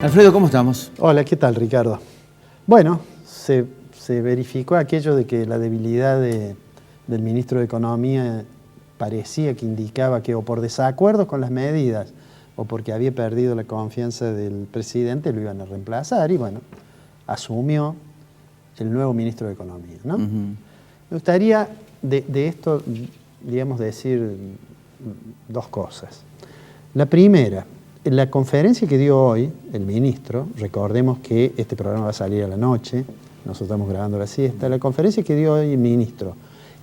Alfredo, ¿cómo estamos? Hola, ¿qué tal, Ricardo? Bueno, se verificó aquello de que la debilidad del ministro de Economía parecía que indicaba que o por desacuerdo con las medidas o porque había perdido la confianza del presidente lo iban a reemplazar y bueno, asumió el nuevo ministro de Economía, ¿no? Me gustaría de esto, digamos, decir dos cosas. La primera, en la conferencia que dio hoy el ministro, recordemos que este programa va a salir a la noche, nosotros estamos grabando la siesta, la conferencia que dio hoy el ministro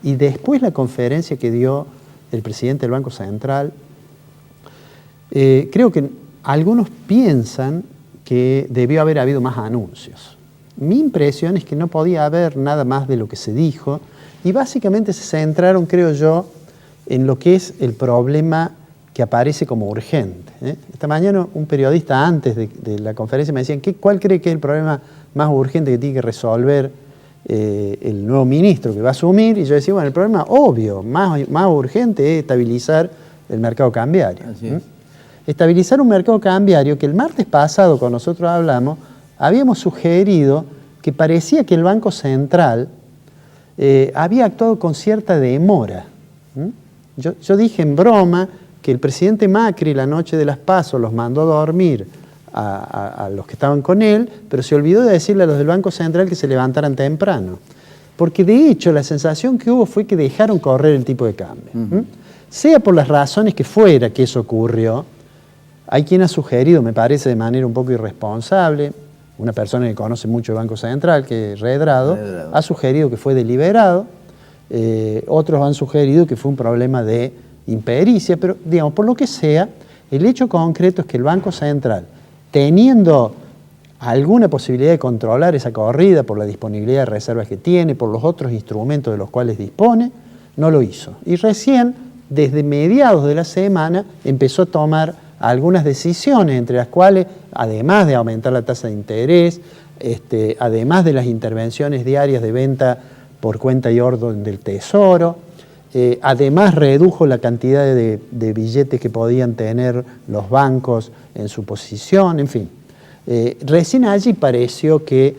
y después la conferencia que dio el presidente del Banco Central, creo que algunos piensan que debió haber habido más anuncios. Mi impresión es que no podía haber nada más de lo que se dijo y básicamente se centraron, creo yo, en lo que es el problema que aparece como urgente. Esta mañana un periodista antes de la conferencia me decía, ¿cuál cree que es el problema más urgente que tiene que resolver el nuevo ministro que va a asumir? Y yo decía, bueno, el problema obvio, más urgente es estabilizar el mercado cambiario. Así es. Estabilizar un mercado cambiario que el martes pasado, cuando nosotros hablamos, habíamos sugerido que parecía que el Banco Central había actuado con cierta demora. Yo dije en broma que el presidente Macri la noche de las PASO los mandó a dormir a los que estaban con él, pero se olvidó de decirle a los del Banco Central que se levantaran temprano. Porque de hecho la sensación que hubo fue que dejaron correr el tipo de cambio. Sea por las razones que fuera que eso ocurrió, hay quien ha sugerido, me parece de manera un poco irresponsable, una persona que conoce mucho el Banco Central, que es Redrado, ha sugerido que fue deliberado, otros han sugerido que fue un problema de impericia, pero digamos, por lo que sea, el hecho concreto es que el Banco Central, teniendo alguna posibilidad de controlar esa corrida por la disponibilidad de reservas que tiene, por los otros instrumentos de los cuales dispone, no lo hizo. Y recién, desde mediados de la semana, empezó a tomar algunas decisiones, entre las cuales, además de aumentar la tasa de interés, además de las intervenciones diarias de venta por cuenta y orden del Tesoro, además redujo la cantidad de billetes que podían tener los bancos en su posición, en fin. Recién allí pareció que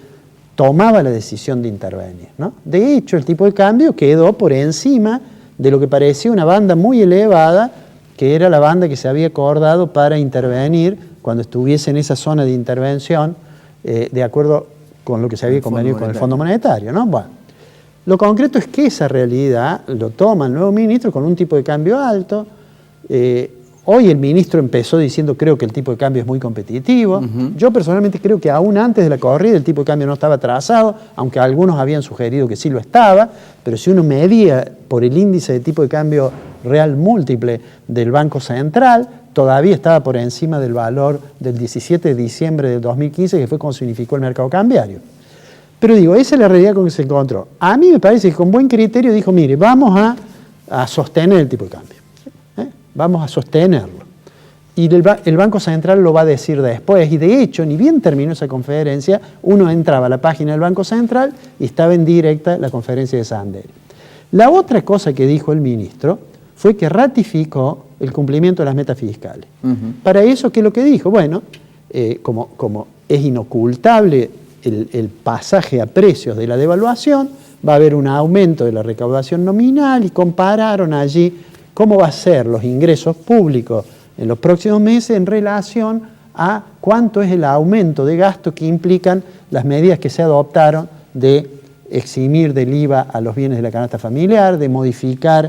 tomaba la decisión de intervenir, ¿no? De hecho, el tipo de cambio quedó por encima de lo que parecía una banda muy elevada, que era la banda que se había acordado para intervenir cuando estuviese en esa zona de intervención, de acuerdo con lo que se había convenido con el Fondo Monetario, ¿no? Bueno. Lo concreto es que esa realidad lo toma el nuevo ministro con un tipo de cambio alto. Hoy el ministro empezó diciendo, creo que el tipo de cambio es muy competitivo. Yo personalmente creo que aún antes de la corrida el tipo de cambio no estaba trazado, aunque algunos habían sugerido que sí lo estaba, pero si uno medía por el índice de tipo de cambio real múltiple del Banco Central, todavía estaba por encima del valor del 17 de diciembre del 2015, que fue cuando se unificó el mercado cambiario. Pero digo, esa es la realidad con que se encontró. A mí me parece que con buen criterio dijo, mire, vamos a sostener el tipo de cambio. Vamos a sostenerlo. Y el Banco Central lo va a decir después. Y de hecho, ni bien terminó esa conferencia, uno entraba a la página del Banco Central y estaba en directa la conferencia de Sanderi. La otra cosa que dijo el ministro fue que ratificó el cumplimiento de las metas fiscales. Para eso, ¿qué es lo que dijo? Bueno, como es inocultable el pasaje a precios de la devaluación, va a haber un aumento de la recaudación nominal y compararon allí cómo va a ser los ingresos públicos en los próximos meses en relación a cuánto es el aumento de gasto que implican las medidas que se adoptaron de eximir del IVA a los bienes de la canasta familiar, de modificar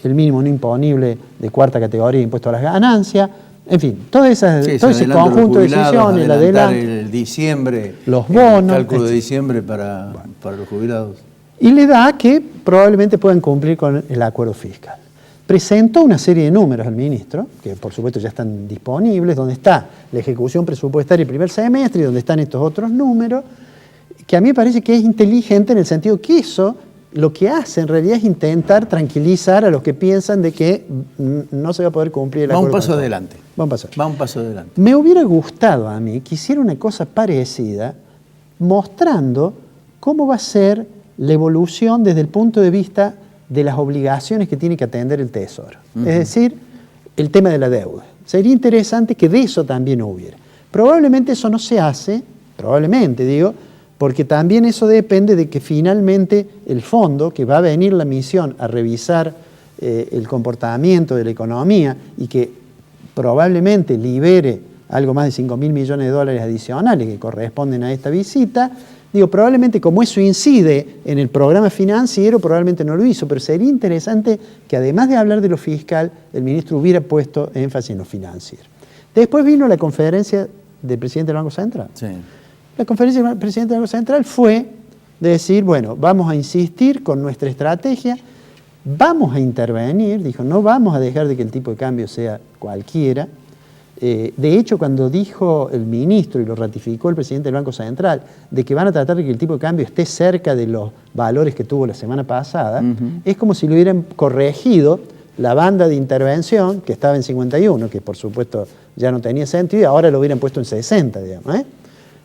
el mínimo no imponible de cuarta categoría de impuesto a las ganancias. En fin, todo ese conjunto de decisiones, el adelanto, el diciembre, los bonos, el cálculo de diciembre para los jubilados. Y le da que probablemente puedan cumplir con el acuerdo fiscal. Presentó una serie de números al ministro, que por supuesto ya están disponibles, donde está la ejecución presupuestaria el primer semestre y donde están estos otros números, que a mí me parece que es inteligente en el sentido que eso lo que hace en realidad es intentar tranquilizar a los que piensan de que no se va a poder cumplir el acuerdo. Va un paso adelante. Va un paso adelante. Me hubiera gustado a mí que hiciera una cosa parecida, mostrando cómo va a ser la evolución desde el punto de vista de las obligaciones que tiene que atender el Tesoro. Es decir, el tema de la deuda. Sería interesante que de eso también hubiera. Probablemente eso no se hace, probablemente digo, porque también eso depende de que finalmente el fondo, que va a venir la misión a revisar el comportamiento de la economía y que probablemente libere algo más de 5.000 millones de dólares adicionales que corresponden a esta visita, digo, probablemente como eso incide en el programa financiero, probablemente no lo hizo, pero sería interesante que además de hablar de lo fiscal, el ministro hubiera puesto énfasis en lo financiero. Después vino la conferencia del presidente del Banco Central. Sí. La conferencia del presidente del Banco Central fue decir, bueno, vamos a insistir con nuestra estrategia, vamos a intervenir, dijo, no vamos a dejar de que el tipo de cambio sea cualquiera. De hecho, cuando dijo el ministro y lo ratificó el presidente del Banco Central, de que van a tratar de que el tipo de cambio esté cerca de los valores que tuvo la semana pasada, es como si lo hubieran corregido la banda de intervención, que estaba en 51, que por supuesto ya no tenía sentido, y ahora lo hubieran puesto en 60, digamos.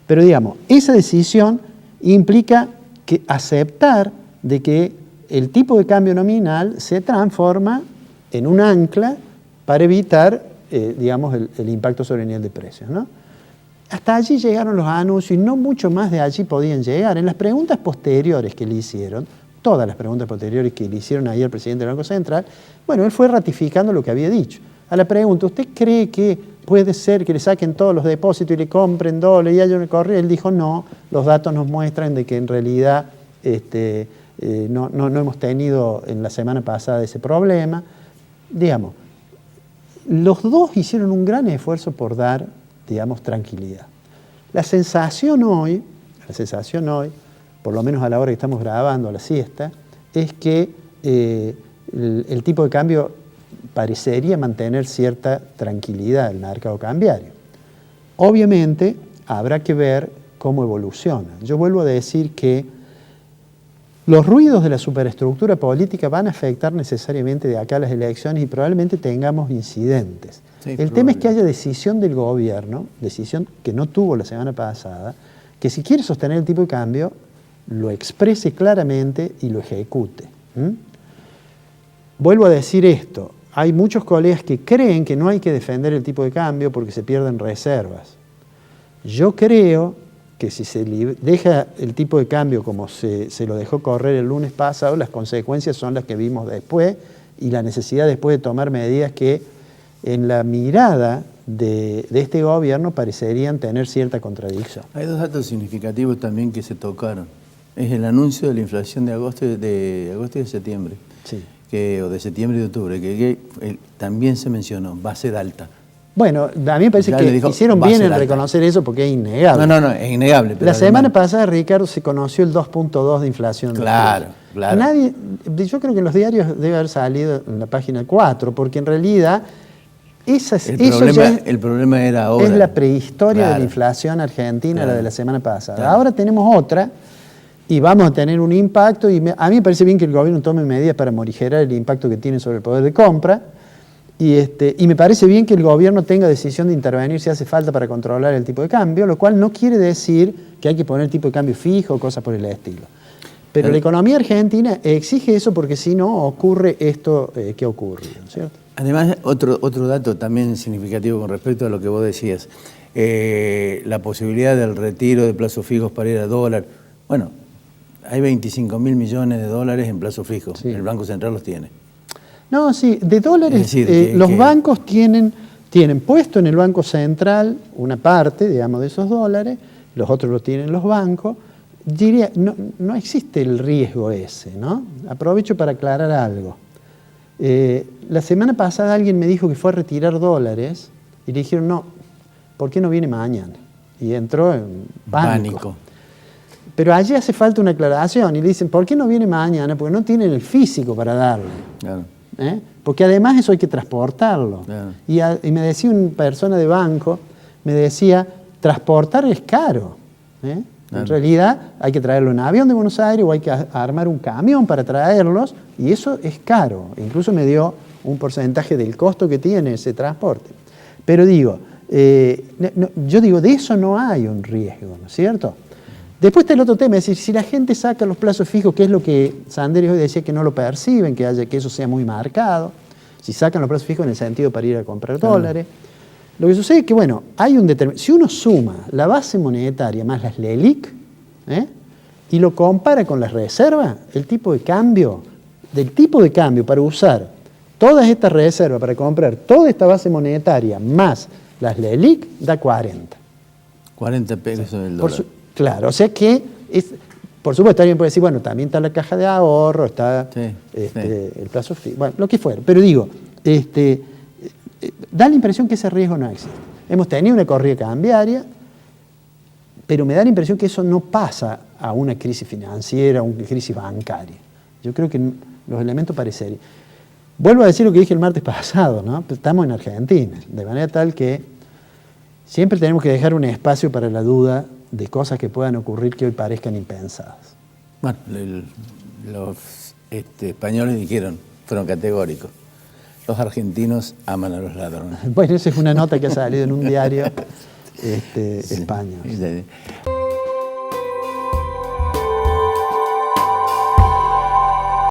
Pero digamos, esa decisión implica que aceptar de que el tipo de cambio nominal se transforma en un ancla para evitar digamos, el impacto sobre el nivel de precios, ¿no? Hasta allí llegaron los anuncios y no mucho más de allí podían llegar. En las preguntas posteriores que le hicieron, todas las preguntas posteriores que le hicieron ayer al presidente del Banco Central, bueno, él fue ratificando lo que había dicho. A la pregunta, ¿usted cree que puede ser que le saquen todos los depósitos y le compren dólares y haya una corrida? Él dijo, no, los datos nos muestran de que en realidad no hemos tenido en la semana pasada ese problema. Digamos, los dos hicieron un gran esfuerzo por dar, digamos, tranquilidad. La sensación hoy, por lo menos a la hora que estamos grabando, a la siesta, es que el tipo de cambio parecería mantener cierta tranquilidad en el mercado cambiario. Obviamente, habrá que ver cómo evoluciona. Yo vuelvo a decir que los ruidos de la superestructura política van a afectar necesariamente de acá a las elecciones y probablemente tengamos incidentes. Sí, el tema es que haya decisión del gobierno, decisión que no tuvo la semana pasada, que si quiere sostener el tipo de cambio, lo exprese claramente y lo ejecute. Vuelvo a decir esto, hay muchos colegas que creen que no hay que defender el tipo de cambio porque se pierden reservas. Yo creo que si se deja el tipo de cambio como se lo dejó correr el lunes pasado, las consecuencias son las que vimos después y la necesidad después de tomar medidas que en la mirada de este gobierno parecerían tener cierta contradicción. Hay dos datos significativos también que se tocaron. Es el anuncio de la inflación de agosto y de septiembre, Sí. O de septiembre y de octubre, que también se mencionó, va a ser alta. Bueno, a mí me parece Ya que le dijo, hicieron va a bien ser en alta. reconocer eso porque es innegable. No, es innegable. Pero La semana además, pasada, Ricardo, se conoció el 2.2 de inflación. Claro. Yo creo que en los diarios debe haber salido en la página 4, porque en realidad el problema era ahora. es la prehistoria de Claro. la inflación argentina, Claro. la de la semana pasada. Claro. Ahora tenemos otra y vamos a tener un impacto y a mí me parece bien que el gobierno tome medidas para morigerar el impacto que tiene sobre el poder de compra. Y me parece bien que el gobierno tenga decisión de intervenir si hace falta para controlar el tipo de cambio, lo cual no quiere decir que hay que poner el tipo de cambio fijo o cosas por el estilo. Pero la economía argentina exige eso porque si no ocurre esto que ha ocurrido, ¿cierto? Además, otro dato también significativo con respecto a lo que vos decías, la posibilidad del retiro de plazos fijos para ir a dólar. Bueno, hay 25.000 millones de dólares en plazos fijos, Sí. el Banco Central los tiene. No, sí, de dólares, Es decir, los bancos tienen puesto en el Banco Central una parte, digamos, de esos dólares, los otros los tienen los bancos. Diría, no existe el riesgo ese, ¿no? Aprovecho para aclarar algo. La semana pasada alguien me dijo que fue a retirar dólares y le dijeron, no, ¿por qué no viene mañana? Y entró en pánico. Pero allí hace falta una aclaración y le dicen, ¿por qué no viene mañana? Porque no tienen el físico para darle. Claro. Porque además eso hay que transportarlo. Claro. Y me decía una persona de banco, me decía, transportar es caro. Claro. En realidad hay que traerlo en avión de Buenos Aires o hay que armar un camión para traerlos y eso es caro. Incluso me dio un porcentaje del costo que tiene ese transporte. Pero digo, yo digo, de eso no hay un riesgo, ¿no es cierto? Después está el otro tema, es decir, si la gente saca los plazos fijos, que es lo que Sanders hoy decía que no lo perciben, que eso sea muy marcado, si sacan los plazos fijos en el sentido para ir a comprar dólares, Lo que sucede es que, bueno, si uno suma la base monetaria más las LELIQ, y lo compara con las reservas, del tipo de cambio para usar todas estas reservas, para comprar toda esta base monetaria más las LELIQ, da 40. 40 pesos el dólar. Claro, o sea que, por supuesto, alguien puede decir, bueno, también está la caja de ahorro, está el plazo fijo, bueno, lo que fuera. Pero digo, da la impresión que ese riesgo no existe. Hemos tenido una corrida cambiaria, pero me da la impresión que eso no pasa a una crisis financiera, a una crisis bancaria. Yo creo que los elementos parecerían. Vuelvo a decir lo que dije el martes pasado, ¿no? Estamos en Argentina, de manera tal que siempre tenemos que dejar un espacio para la duda de cosas que puedan ocurrir que hoy parezcan impensadas. Bueno, los españoles fueron categóricos. Los argentinos aman a los ladrones. Bueno, esa es una nota que ha salido en un diario español. Sí.